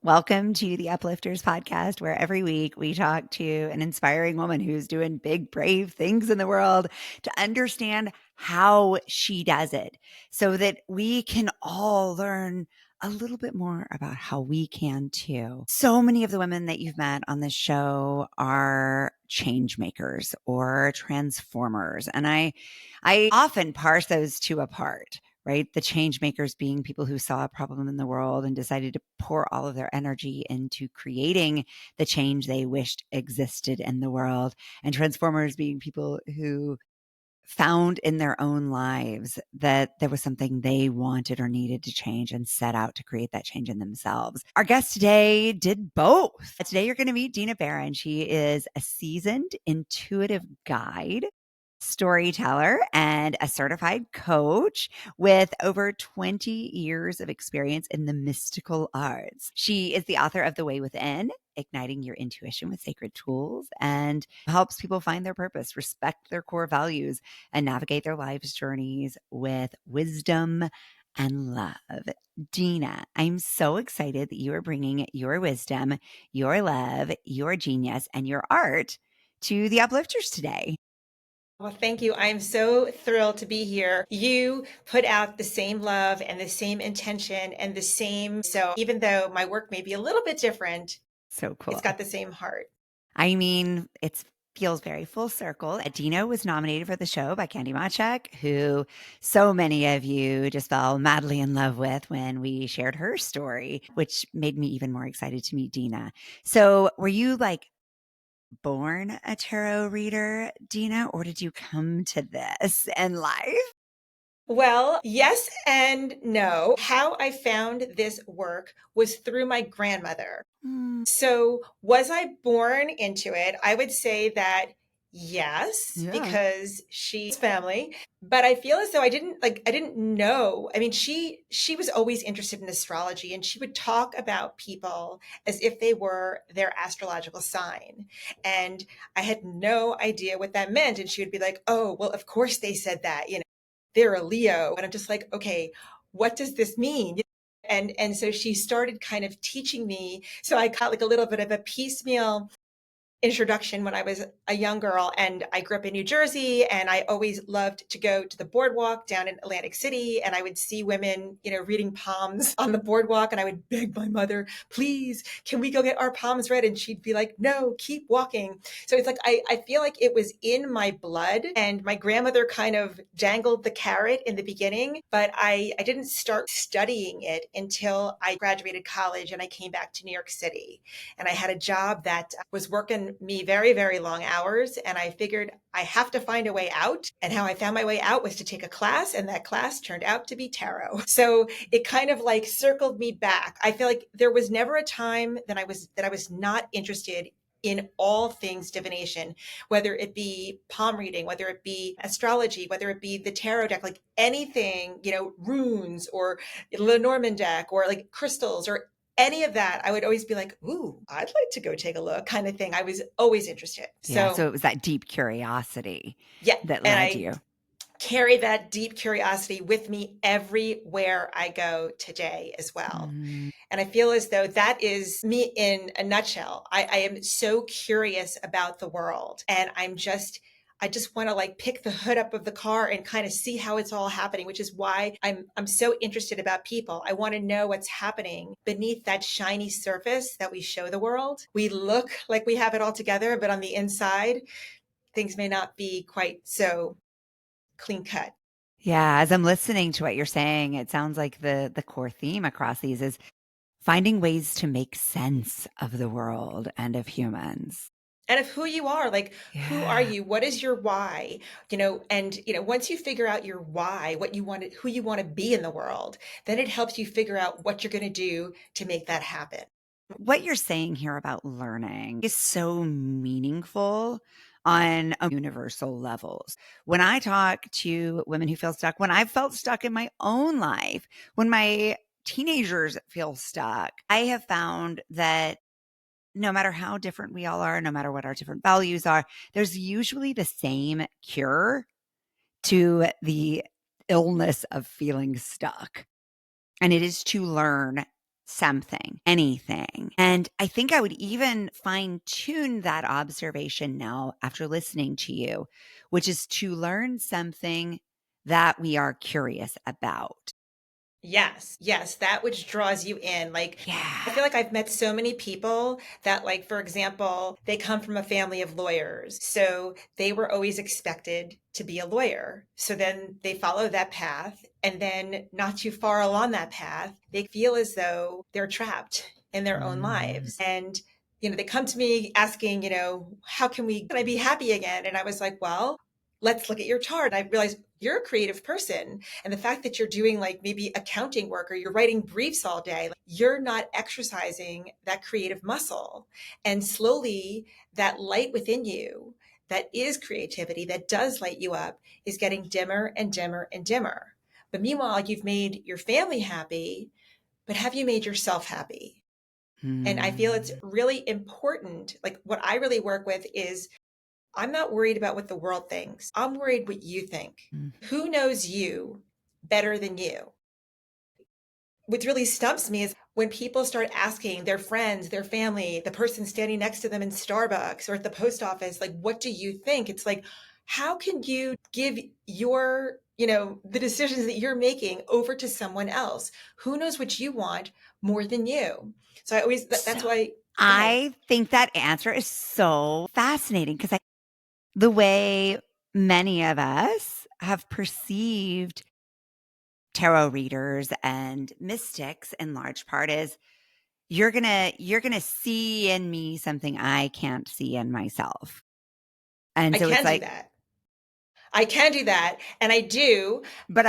Welcome to the Uplifters podcast, where every week we talk to an inspiring woman who's doing big, brave things in the world to understand how she does it so that we can all learn a little bit more about how we can too. So many of the women that you've met on this show are change makers or transformers. And I often parse those two apart, right? The change makers being people who saw a problem in the world and decided to pour all of their energy into creating the change they wished existed in the world. And transformers being people who found in their own lives that there was something they wanted or needed to change and set out to create that change in themselves. Our guest today did both. Today, you're going to meet Dina Berrin. She is a seasoned intuitive guide, storyteller, and a certified coach with over 20 years of experience in the mystical arts. She is the author of The Way Within, Igniting Your Intuition with Sacred Tools, and helps people find their purpose, respect their core values, and navigate their life's journeys with wisdom and love. Dina, I'm so excited that you are bringing your wisdom, your love, your genius, and your art to the Uplifters today. Well, thank you. I'm so thrilled to be here. You put out the same love and the same intention and the same. So even though my work may be a little bit different, So it's cool. got the same heart. I mean, it feels very full circle. Dina was nominated for the show by Candy Machek, who so many of you just fell madly in love with when we shared her story, which made me even more excited to meet Dina. So were you like born a tarot reader, Dina, or did you come to this in life? Well, yes and no. How I found this work was through my grandmother. Mm, So, was I born into it? I would say that yes, yeah. because she's family, but I feel as though I didn't know. I mean, she was always interested in astrology and she would talk about people as if they were their astrological sign. And I had no idea what that meant and she would be like, "Oh, well, of course they said that, they're a Leo." And I'm just like, "Okay, what does this mean?" And so she started kind of teaching me. So I got like a little bit of a piecemeal introduction when I was a young girl, and I grew up in New Jersey, and I always loved to go to the boardwalk down in Atlantic City, and I would see women, reading palms on the boardwalk, and I would beg my mother, "Please, can we go get our palms read?" And she'd be like, "No, keep walking." So it's like I feel like it was in my blood, and my grandmother kind of dangled the carrot in the beginning, but I didn't start studying it until I graduated college and I came back to New York City. And I had a job that was working me very, very long hours. And I figured I have to find a way out. And how I found my way out was to take a class. And that class turned out to be tarot. So it kind of like circled me back. I feel like there was never a time that I was not interested in all things divination, whether it be palm reading, whether it be astrology, whether it be the tarot deck, like anything, runes or Lenormand deck or like crystals or any of that. I would always be like, "Ooh, I'd like to go take a look," kind of thing. I was always interested. Yeah. So So it was that deep curiosity yeah, that and led I you. carry that deep curiosity with me everywhere I go today as well. Mm. And I feel as though that is me in a nutshell. I am so curious about the world, and I just want to like pick the hood up of the car and kind of see how it's all happening, which is why I'm so interested about people. I want to know what's happening beneath that shiny surface that we show the world. We look like we have it all together, but on the inside, things may not be quite so clean cut. Yeah, as I'm listening to what you're saying, it sounds like the core theme across these is finding ways to make sense of the world and of humans. And of who you are, like, who are Yeah. you? What is your why? And once you figure out your why, what you want to, who you want to be in the world, then it helps you figure out what you're going to do to make that happen. What you're saying here about learning is so meaningful on a universal levels. When I talk to women who feel stuck, when I've felt stuck in my own life, when my teenagers feel stuck, I have found that no matter how different we all are, no matter what our different values are, there's usually the same cure to the illness of feeling stuck. And it is to learn something, anything. And I think I would even fine tune that observation now after listening to you, which is to learn something that we are curious about. Yes, yes, that which draws you in. Like, I Yeah. feel like I've met so many people that, like, for example, they come from a family of lawyers. So they were always expected to be a lawyer. So then they follow that path. And then not too far along that path, they feel as though they're trapped in their own Mm, lives. And, they come to me asking, how can I be happy again? And I was like, well, let's look at your chart. I realized you're a creative person. And the fact that you're doing like maybe accounting work or you're writing briefs all day, like, you're not exercising that creative muscle. And slowly, that light within you that is creativity, that does light you up, is getting dimmer and dimmer and dimmer. But meanwhile, you've made your family happy, but have you made yourself happy? And I feel it's mm, really important. Like what I really work with is I'm not worried about what the world thinks. I'm worried what you think. mm. Who knows you better than you? What really stumps me is when people start asking their friends, their family, the person standing next to them in Starbucks or at the post office, like, what do you think? It's like, how can you give your, the decisions that you're making over to someone else? Who knows what you want more than you? So I always, So that's why, go ahead. I think that answer is so fascinating because the way many of us have perceived tarot readers and mystics in large part is you're gonna see in me something I can't see in myself. And I so it's can do like, that. I can do that. And I do. but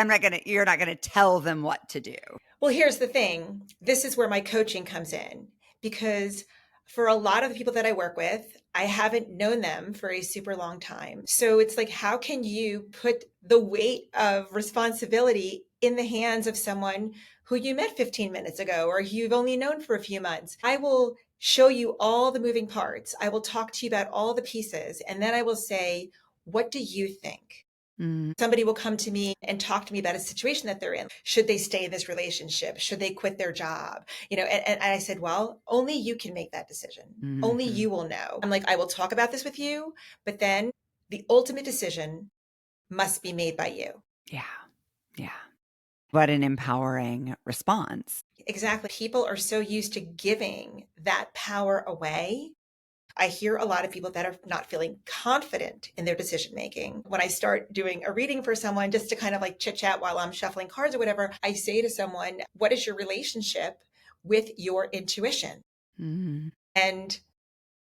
you're not gonna tell them what to do. Well, here's the thing. This is where my coaching comes in because for a lot of the people that I work with, I haven't known them for a super long time. So it's like, how can you put the weight of responsibility in the hands of someone who you met 15 minutes ago or who you've only known for a few months? I will show you all the moving parts. I will talk to you about all the pieces. And then I will say, what do you think? Mm, Somebody will come to me and talk to me about a situation that they're in. Should they stay in this relationship? Should they quit their job? And I said, well, only you can make that decision. Only mhm. you will know. I'm like, I will talk about this with you, but then the ultimate decision must be made by you. Yeah. Yeah. What an empowering response. Exactly. People are so used to giving that power away. I hear a lot of people that are not feeling confident in their decision making. When I start doing a reading for someone, just to kind of like chit chat while I'm shuffling cards or whatever, I say to someone, what is your relationship with your intuition? Mhm. And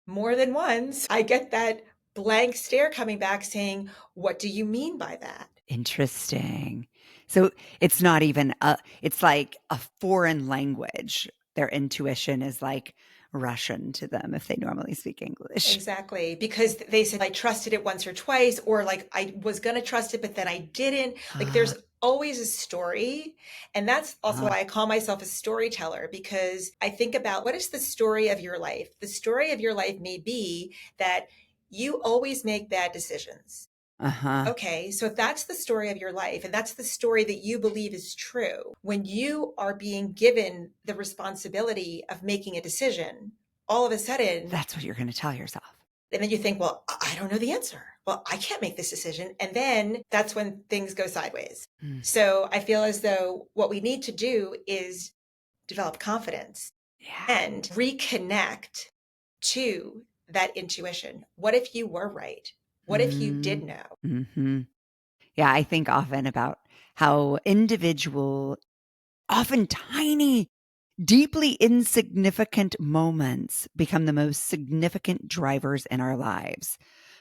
more than once, I get that blank stare coming back saying, what do you mean by that? Interesting. So it's not even it's like a foreign language. Their intuition is like Russian to them if they normally speak English. Exactly. Because they said I trusted it once or twice, or like I was going to trust it, but then I didn't. Like Uh, there's always a story. And that's also uh, why I call myself a storyteller, because I think about what is the story of your life? The story of your life may be that you always make bad decisions. uh-huh. Okay, so if that's the story of your life and that's the story that you believe is true, when you are being given the responsibility of making a decision, all of a sudden That's what you're gonna tell yourself. and then you think, well, I don't know the answer. Well, I can't make this decision. And then that's when things go sideways. Mm, So I feel as though what we need to do is develop confidence yeah. and reconnect to that intuition. What if you were right? What if you did Mm, know? mhm. Yeah, I think often about how individual, often tiny, deeply insignificant moments become the most significant drivers in our lives.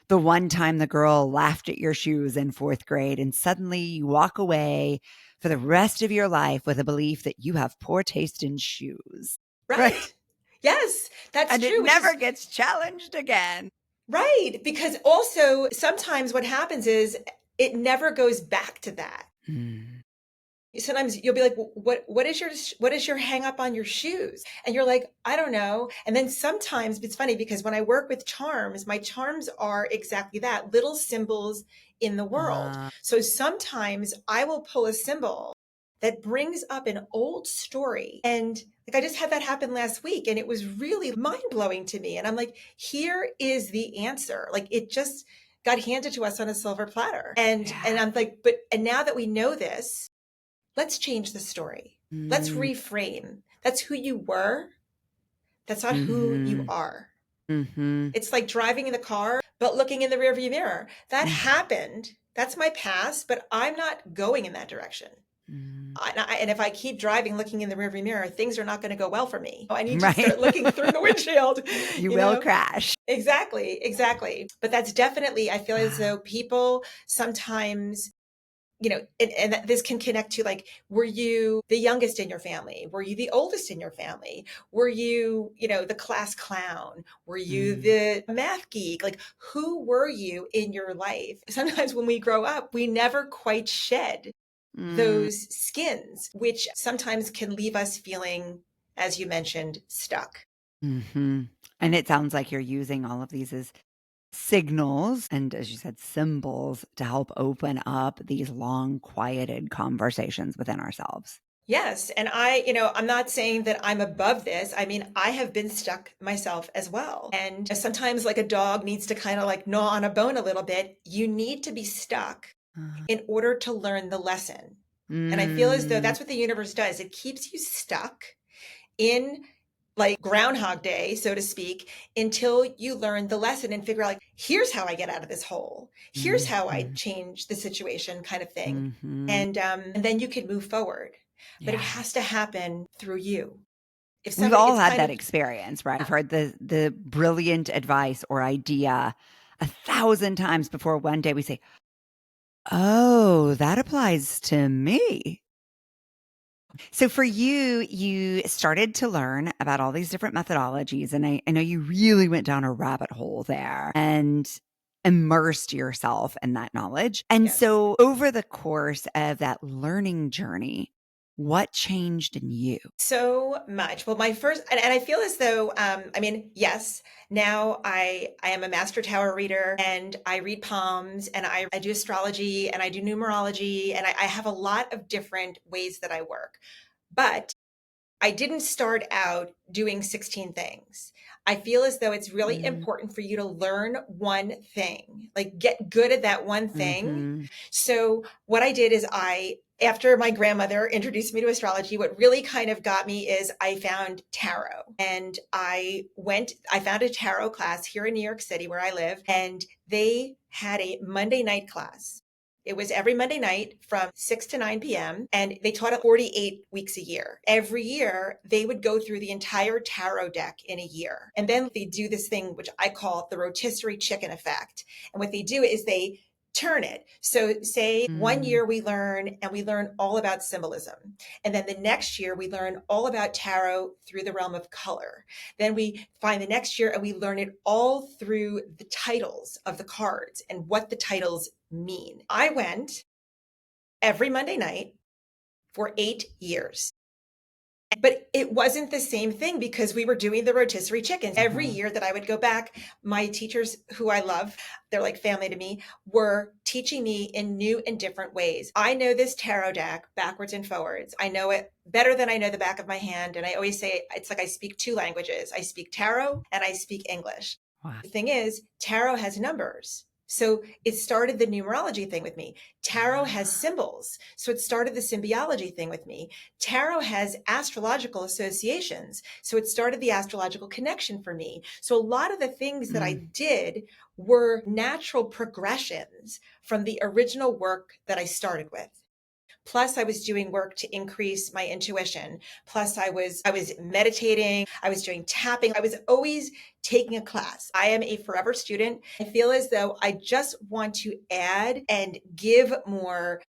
The one time the girl laughed at your shoes in fourth grade, and suddenly you walk away for the rest of your life with a belief that you have poor taste in shoes. Right. Right. Yes, that's And it true, which never is gets challenged again. right. Because also sometimes what happens is it never goes back to that. Mm. Sometimes you'll be like, what is your hang up on your shoes? And you're like, I don't know. And then sometimes it's funny because when I work with charms, my charms are exactly that, little symbols in the world. Uh, So sometimes I will pull a symbol that brings up an old story. And Like I just had that happen last week and it was really mind blowing to me. And I'm like, here is the answer. Like it just got handed to us on a silver platter. And Yeah. I'm like, but and now that we know this, let's change the story. Let's Mm. reframe. That's who you were. That's not who you Mhm. are. Mhm. It's like driving in the car, but looking in the rearview mirror. That Mm. happened. That's my past, but I'm not going in that direction. Mm. And if I keep driving, looking in the rearview mirror, things are not going to go well for me. I need to Right. start looking through the windshield, You you will know? crash. Exactly, exactly. But that's definitely, I feel as Wow. though people sometimes, and this can connect to like, were you the youngest in your family? Were you the oldest in your family? Were you, the class clown? Were you Mm. the math geek? Like, who were you in your life? Sometimes when we grow up, we never quite shed Mm. those skins, which sometimes can leave us feeling, as you mentioned, stuck. Mhm. And it sounds like you're using all of these as signals and, as you said, symbols to help open up these long, quieted conversations within ourselves. Yes. And I'm not saying that I'm above this. I mean, I have been stuck myself as well. And sometimes, like a dog needs to kind of like gnaw on a bone a little bit, you need to be stuck Uh, in order to learn the lesson. And I feel as though mm. that's what the universe does. It keeps you stuck in like Groundhog Day, so to speak, until you learn the lesson and figure out, like, here's how I get out of this hole. Here's how I Mhm. change the situation, kind of thing. Mhm. And then you can move forward. But it Yeah. has to happen through you. If We've somebody, all it's had kind that of, experience, right? We've yeah. heard the brilliant advice or idea 1,000 times before one day we say, "Oh, that applies to me." So for you, you started to learn about all these different methodologies, and I know you really went down a rabbit hole there and immersed yourself in that knowledge. And Yes. so over the course of that learning journey, what changed in you? So much. Well, my first, and I feel as though, I mean, yes, now I am a master tarot reader and I read palms and I do astrology and I do numerology and I have a lot of different ways that I work. But I didn't start out doing 16 things. I feel as though it's really Mm. important for you to learn one thing, like get good at that one thing. Mhm. So, what I did is after my grandmother introduced me to astrology, what really kind of got me is I found tarot and I found a tarot class here in New York City where I live, and they had a Monday night class. It was every Monday night from 6 to 9 p.m. And they taught it 48 weeks a year. Every year, they would go through the entire tarot deck in a year. And then they do this thing, which I call the rotisserie chicken effect. And what they do is they turn it. So say one Mm. year we learn all about symbolism. And then the next year we learn all about tarot through the realm of color. Then we find the next year and we learn it all through the titles of the cards and what the titles mean. I went every Monday night for 8 years. But it wasn't the same thing because we were doing the rotisserie chickens. Every Mhm. year that I would go back, my teachers, who I love, they're like family to me, were teaching me in new and different ways. I know this tarot deck backwards and forwards. I know it better than I know the back of my hand. And I always say it's like I speak two languages. I speak tarot and I speak English. Wow. The thing is, tarot has numbers. So it started the numerology thing with me. Tarot has Ah. symbols. So it started the symbiology thing with me. Tarot has astrological associations. So it started the astrological connection for me. So a lot of the things that I Mm. did were natural progressions from the original work that I started with. Plus I was doing work to increase my intuition. Plus I was meditating, I was doing tapping. I was always taking a class. I am a forever student. I feel as though I just want to add and give more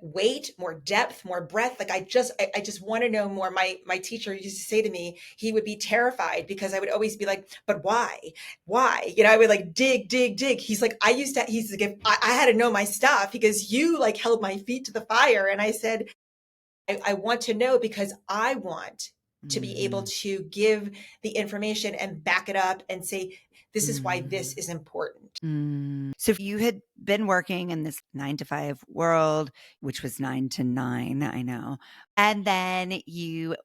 weight, more depth, more breadth. Like I just want to know more. My teacher used to say to me, he would be terrified because I would always be like, but why? I would like dig. He's like, he's like, if I had to know my stuff because you like held my feet to the fire. And I said, I want to know because I want to be able Mhm. to give the information and back it up and say, this is why this Mm. is important. Mm. So if you had been working in this 9 to 5 world, which was 9 to 9, I know, and then you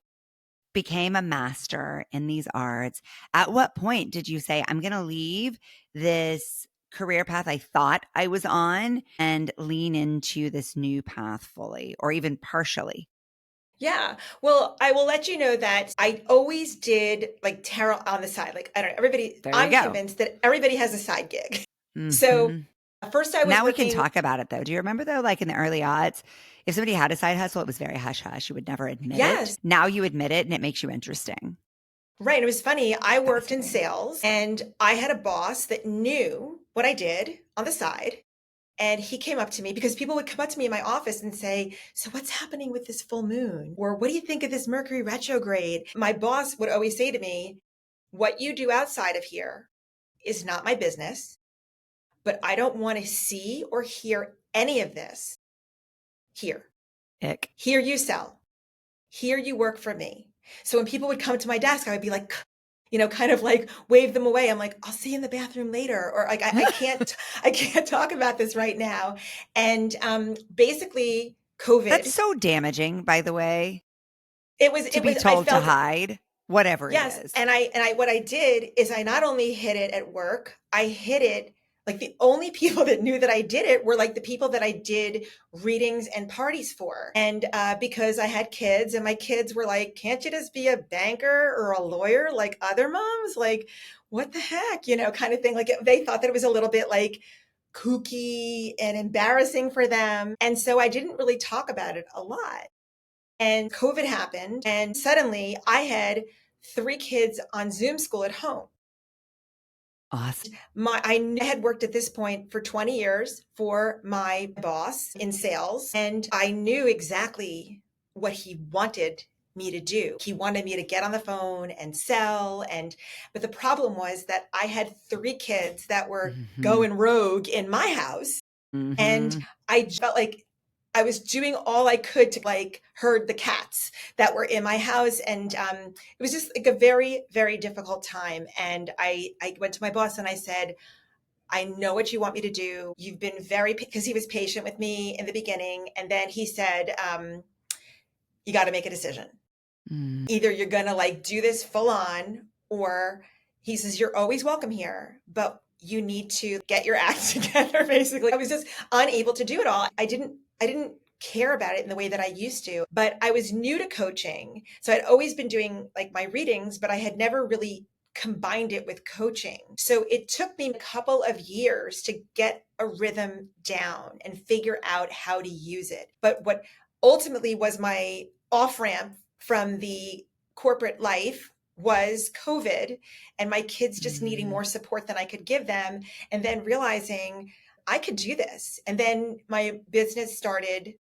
became a master in these arts, at what point did you say, I'm going to leave this career path I thought I was on and lean into this new path fully or even partially? Yeah. Well, I will let you know that I always did like tarot on the side. Like, I don't know, everybody, There you I'm go. convinced that everybody has a side gig. So Hmm. first I was Now we can working, talk about it though. Do you remember though, like in the early odds, if somebody had a side hustle, it was very hush hush. You would never admit it. yes, Now you admit it and it makes you interesting. right. It was funny. I worked in Fascinating. sales and I had a boss that knew what I did on the side. And he came up to me because people would come up to me in my office and say, so what's happening with this full moon? Or what do you think of this Mercury retrograde? My boss would always say to me, what you do outside of here is not my business, but I don't want to see or hear any of this here. Ick. Here you sell. Here you work for me. So when people would come to my desk, I would be like, kind of like wave them away. I'm like, I'll see you in the bathroom later, or like I can't talk about this right now. And basically, That's COVID. so damaging, by the way, to It be was. I told to felt hide whatever it yes, is. and I what I did is I not only hid it at work, I hid it like the only people that knew that I did it were like the people that I did readings and parties for. And because I had kids and my kids were like, can't you just be a banker or a lawyer like other moms? Like, what the heck, kind of thing. Like they thought that it was a little bit like kooky and embarrassing for them. And so I didn't really talk about it a lot. And COVID happened, and suddenly I had three kids on Zoom school at home. Awesome. I had worked at this point for 20 years for my boss in sales, and I knew exactly what he wanted me to do. He wanted me to get on the phone and sell, but the problem was that I had three kids that were Hmm. going rogue in my house. And Hmm. I felt like I was doing all I could to like herd the cats that were in my house. And it was just like a very, very difficult time. And I went to my boss and I said, I know what you want me to do. You've been because he was patient with me in the beginning. And then he said, you got to make a decision. Mm. Either you're going to like do this full on, or he says, you're always welcome here, but you need to get your act together. Basically, I was just unable to do it all. I didn't care about it in the way that I used to, but I was new to coaching. So I'd always been doing like my readings, but I had never really combined it with coaching. So it took me a couple of years to get a rhythm down and figure out how to use it. But what ultimately was my off ramp from the corporate life was COVID and my kids just needing Mm. more support than I could give them. And then realizing I could do this. And then my business started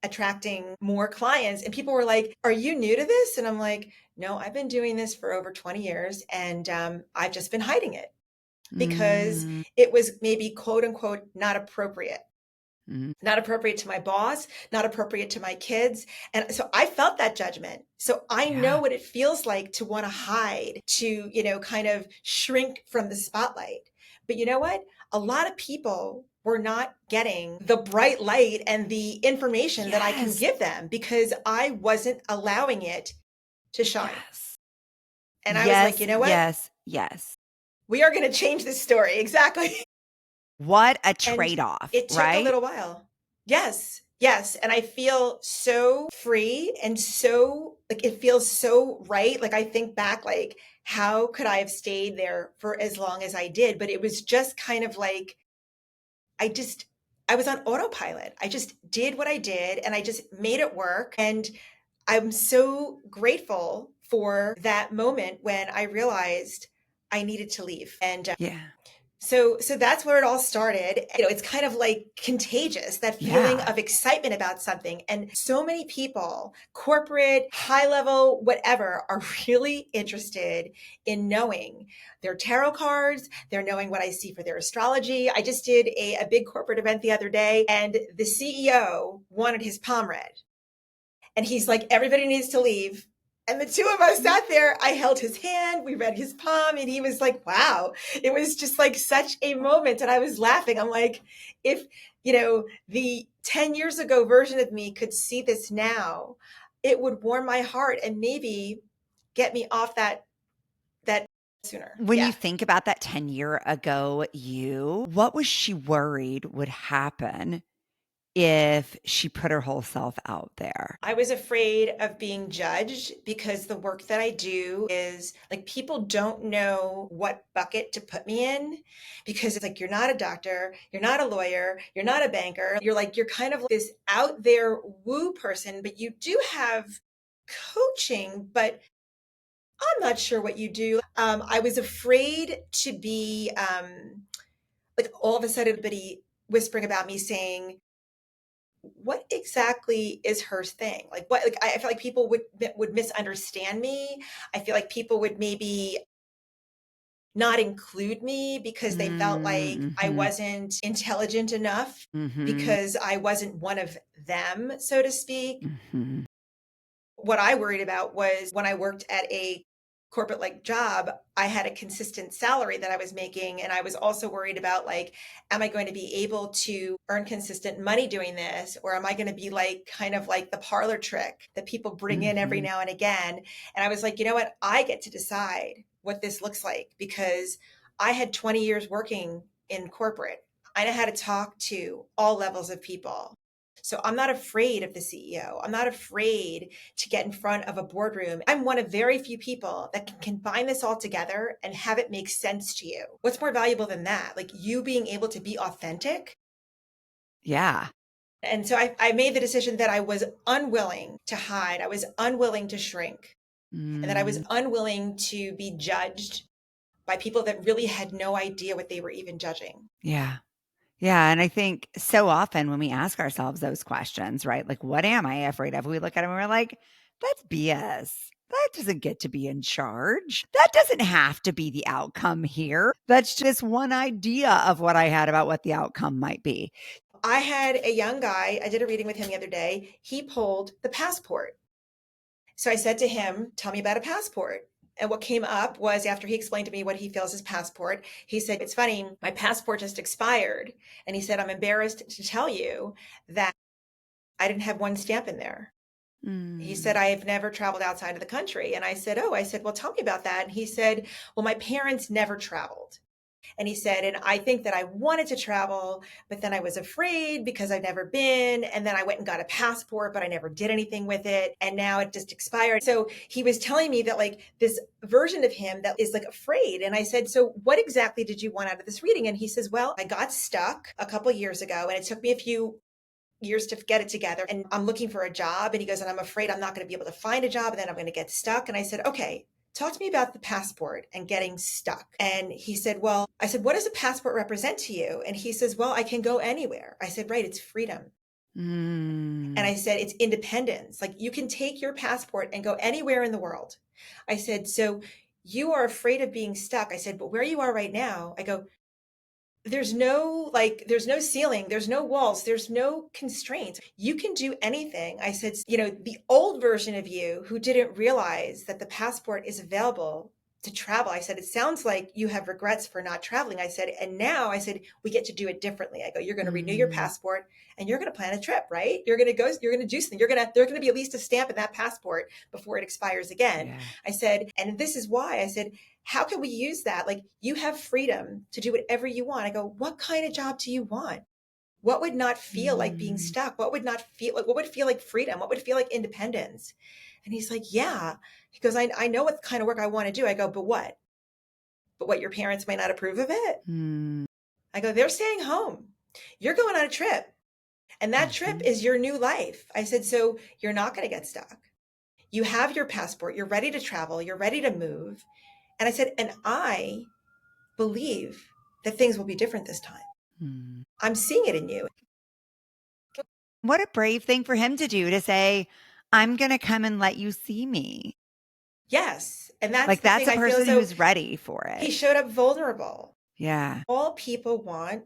attracting more clients. And people were like, are you new to this? And I'm like, no, I've been doing this for over 20 years and I've just been hiding it because Mm. it was maybe quote unquote not appropriate. Mm. Not appropriate to my boss, not appropriate to my kids. And so I felt that judgment. So I know Yeah. what it feels like to want to hide, to, kind of shrink from the spotlight. But you know what? A lot of people were not getting the bright light and the information that I can Yes. give them because I wasn't allowing it to shine. Yes. And I was like, Yes. you know what? Yes. Yes. We are going to change this story. Exactly. What a And trade off, it took a right? little while. Yes, yes. And I feel so free and so like it feels so right. Like I think back, like, how could I have stayed there for as long as I did? But it was just kind of like, I just, I was on autopilot. I just did what I did and I just made it work. And I'm so grateful for that moment when I realized I needed to leave. And Yeah. so that's where it all started. It's kind of like contagious, that feeling Yeah. of excitement about something. And so many people, corporate, high level, whatever, are really interested in knowing their tarot cards. They're knowing what I see for their astrology. I just did a big corporate event the other day, and the CEO wanted his palm read. And he's like, everybody needs to leave. And the two of us sat there. I held his hand. We read his palm. And he was like, wow. It was just like such a moment. And I was laughing. I'm like, if, the 10 years ago version of me could see this now, it would warm my heart. And maybe get me off that sooner. When Yeah. you think about that 10-year ago you, what was she worried would happen if she put her whole self out there? I was afraid of being judged because the work that I do is like people don't know what bucket to put me in because it's like you're not a doctor, you're not a lawyer, you're not a banker. You're kind of this out there woo person, but you do have coaching, but I'm not sure what you do. I was afraid to be like all of a sudden everybody whispering about me saying, what exactly is her thing? Like what like I feel like people would misunderstand me. I feel like people would maybe not include me because they felt like I Mhm. wasn't intelligent enough Mhm. because I wasn't one of them, so to speak. Mhm. What I worried about was when I worked at a corporate like job, I had a consistent salary that I was making. And I was also worried about like, am I going to be able to earn consistent money doing this? Or am I going to be like kind of like the parlor trick that people bring in every Mhm. now and again? And I was like, you know what? I get to decide what this looks like because I had 20 years working in corporate. I know how to talk to all levels of people. So I'm not afraid of the CEO. I'm not afraid to get in front of a boardroom. I'm one of very few people that can combine this all together and have it make sense to you. What's more valuable than that? Like you being able to be authentic. Yeah. And so I made the decision that I was unwilling to hide. I was unwilling to shrink and that I was Mm. unwilling to be judged by people that really had no idea what they were even judging. Yeah. Yeah, and I think so often when we ask ourselves those questions, right? Like, what am I afraid of? We look at them and we're like, that's BS. That doesn't get to be in charge. That doesn't have to be the outcome here. That's just one idea of what I had about what the outcome might be. I had a young guy, I did a reading with him the other day. He pulled the passport. So I said to him, tell me about a passport. And what came up was after he explained to me what he feels is passport, he said, it's funny, my passport just expired. And he said, I'm embarrassed to tell you that I didn't have one stamp in there. He said, Mm, I've never traveled outside of the country. And I said, oh, I said, well, tell me about that. And he said, well, my parents never traveled. And he said, and I think that I wanted to travel, but then I was afraid because I've never been. And then I went and got a passport, but I never did anything with it. And now it just expired. So he was telling me that like this version of him that is like afraid. And I said, so what exactly did you want out of this reading? And he says, well, I got stuck a couple years ago and it took me a few years to get it together and I'm looking for a job. And he goes, and I'm afraid I'm not going to be able to find a job and then I'm going to get stuck. And I said, okay, talk to me about the passport and getting stuck. And he said, well, I said, what does a passport represent to you? And he says, well, I can go anywhere. I said, right, it's freedom. And mm, I said, it's independence. Like you can take your passport and go anywhere in the world. I said, so you are afraid of being stuck. I said, but where you are right now, I go, there's no ceiling, there's no walls, there's no constraints, you can do anything. I said, you know, the old version of you who didn't realize that the passport is available to travel, I said, it sounds like you have regrets for not traveling. I said, and now I said we get to do it differently. I go, you're going to renew your mm, passport and you're going to plan a trip, right? You're going to go, you're going to do something, you're going to there's going to be at least a stamp in that passport before it expires again. yeah. I said, and this is why. I said, how can we use that? Like you have freedom to do whatever you want. I go, what kind of job do you want? What would not feel like being Mm, stuck? What would not feel like, what would feel like freedom? What would feel like independence? And he's like, yeah. He goes, I know what kind of work I want to do. I go, but what? But what, your parents may not approve of it? mm, I go, they're staying home. You're going on a trip. And that trip mhm, is your new life. I said, so you're not going to get stuck. You have your passport. You're ready to travel. You're ready to move. And I said, and I believe that things will be different this time. mm. I'm seeing it in you. What a brave thing for him to do to say, I'm going to come and let you see me. Yes. And that's Like, the that's thing. a I feel as person though who's ready for he it. showed up vulnerable. Yeah. All people want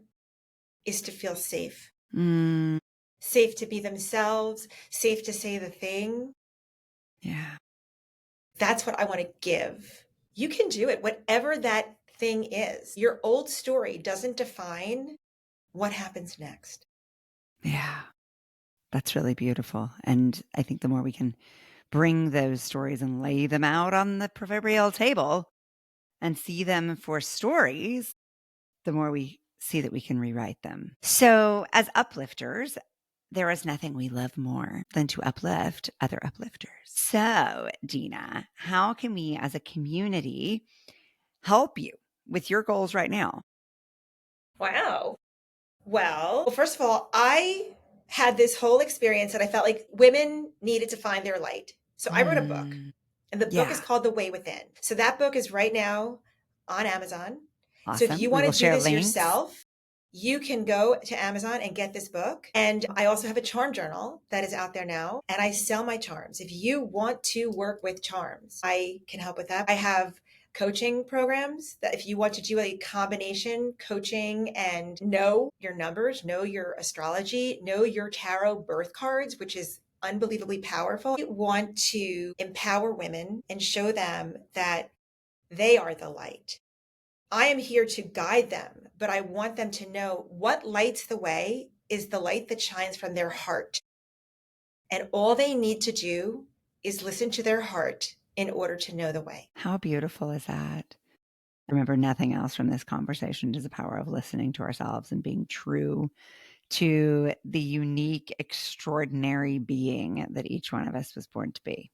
is to feel safe, Mm, safe to be themselves, safe to say the thing. yeah. That's what I want to give. You can do it, whatever that thing is. Your old story doesn't define what happens next. Yeah. That's really beautiful. And I think the more we can bring those stories and lay them out on the proverbial table and see them for stories, the more we see that we can rewrite them. So, as uplifters, there is nothing we love more than to uplift other uplifters. So, Dina, how can we as a community help you with your goals right now? Wow. Well, first of all, I had this whole experience that I felt like women needed to find their light. So I wrote a book, and the book is Yeah. called The Way Within. So that book is right now on Amazon. So if Awesome. you We want will to do share this links. yourself, you can go to Amazon and get this book. And I also have a charm journal that is out there now, and I sell my charms. If you want to work with charms, I can help with that. I have coaching programs that if you want to do a combination coaching and know your numbers, know your astrology, know your tarot birth cards, which is unbelievably powerful. You want to empower women and show them that they are the light. I am here to guide them, but I want them to know what lights the way is the light that shines from their heart. And all they need to do is listen to their heart in order to know the way. How beautiful is that? I remember nothing else from this conversation is the power of listening to ourselves and being true to the unique, extraordinary being that each one of us was born to be.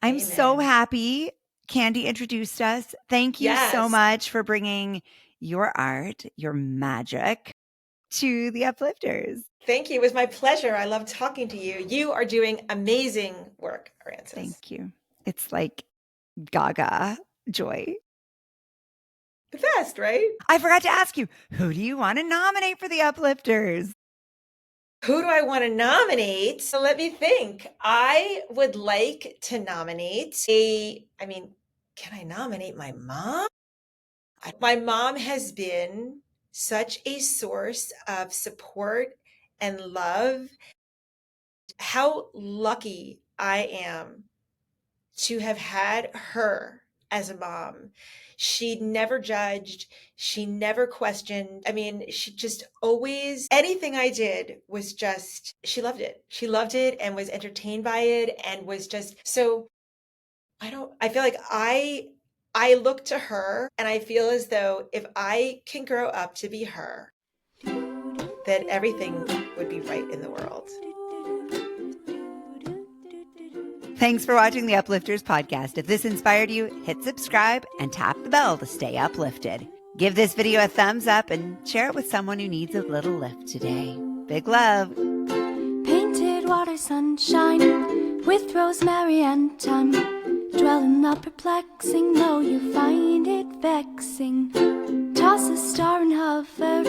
I'm so Amen. happy Candy introduced us. Thank you so Yes. much for bringing your art, your magic to the Uplifters. Thank you. It was my pleasure. I love talking to you. You are doing amazing work, Francis. Thank you. It's like gaga joy. The best, right? I forgot to ask you, who do you want to nominate for the Uplifters? Who do I want to nominate? So let me think. I would like to nominate can I nominate my mom? My mom has been such a source of support and love. How lucky I am to have had her as a mom. She never judged. She never questioned. I mean, she just always, anything I did was just, she loved it. She loved it and was entertained by it and was just, so I feel like I look to her and I feel as though if I can grow up to be her, that everything would be right in the world. Thanks for watching the Uplifters podcast. If this inspired you, hit subscribe and tap the bell to stay uplifted. Give this video a thumbs up and share it with someone who needs a little lift today. Big love. Painted water sunshine with rosemary and thyme. Dwell in the perplexing, though you find it vexing. Toss a star and hover,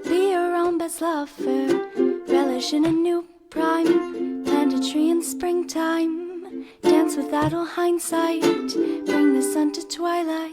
be your own best lover. Relish in a new prime, plant a tree in springtime. Dance with idle hindsight, bring the sun to twilight.